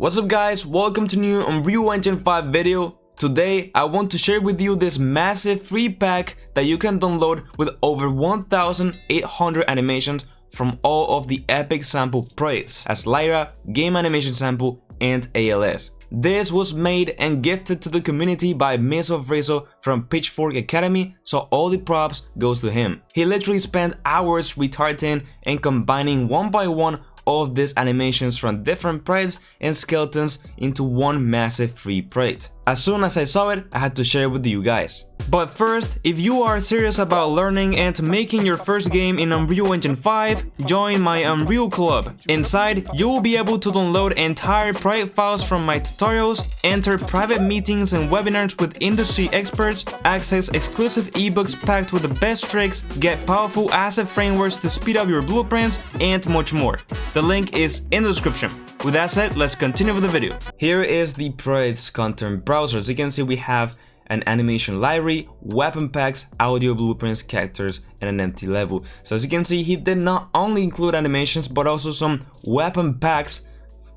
What's up guys, welcome to new Unreal Engine 5 video. Today I want to share with you this massive free pack that you can download with over 1,800 animations from all of the epic sample projects as Lyra, Game Animation Sample, and ALS. This was made and gifted to the community by Rizzo from Pitchfork Academy, so all the props goes to him. He literally spent hours retargeting and combining one by one all of these animations from different projects and skeletons into one massive free project. As soon as I saw it, I had to share it with you guys. But first, if you are serious about learning and making your first game in Unreal Engine 5, join my Unreal Club. Inside, you will be able to download entire project files from my tutorials, enter private meetings and webinars with industry experts, access exclusive ebooks packed with the best tricks, get powerful asset frameworks to speed up your blueprints, and much more. The link is in the description. With that said, let's continue with the video. Here is the project's content browser. As you can see, we have an animation library, weapon packs, audio blueprints, characters, and an empty level. So as you can see, he did not only include animations, but also some weapon packs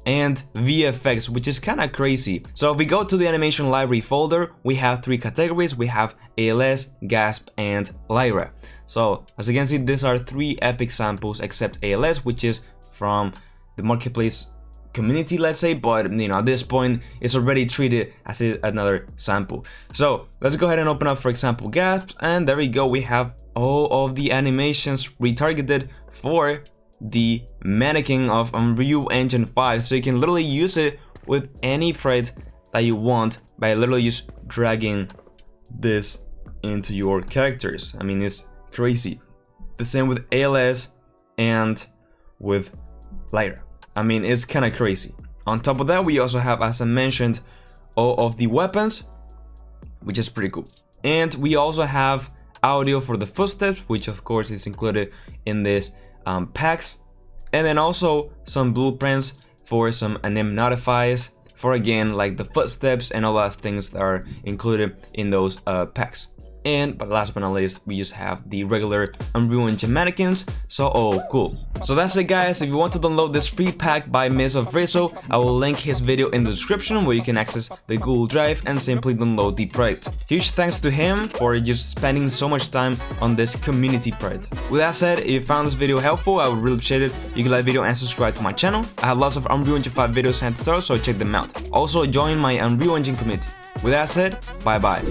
and VFX, which is kind of crazy. So if we go to the animation library folder, we have three categories. We have ALS, Gasp, and Lyra. So as you can see, these are three epic samples, except ALS, which is from the marketplace community, let's say, but you know, at this point it's already treated as another sample. So let's go ahead and open up, for example, Gasp, and there we go. We have all of the animations retargeted for the mannequin of Unreal Engine 5, so you can literally use it with any project that you want by literally just dragging this into your characters. I mean, it's crazy. The same with ALS and with Lyra. I mean, it's kind of crazy. On top of that, we also have, as I mentioned, all of the weapons, which is pretty cool. And we also have audio for the footsteps, which of course is included in this packs. And then also some blueprints for some anim notifies for, again, like the footsteps and all those things that are included in those packs. And but last but not least, we just have the regular Unreal Engine mannequins. So cool. So that's it guys. If you want to download this free pack by Rizzo, I will link his video in the description where you can access the Google Drive and simply download the project. Huge thanks to him for just spending so much time on this community project. With that said, if you found this video helpful, I would really appreciate it. You can like the video and subscribe to my channel. I have lots of Unreal Engine 5 videos and tutorials, so check them out. Also join my Unreal Engine community. With that said, bye bye.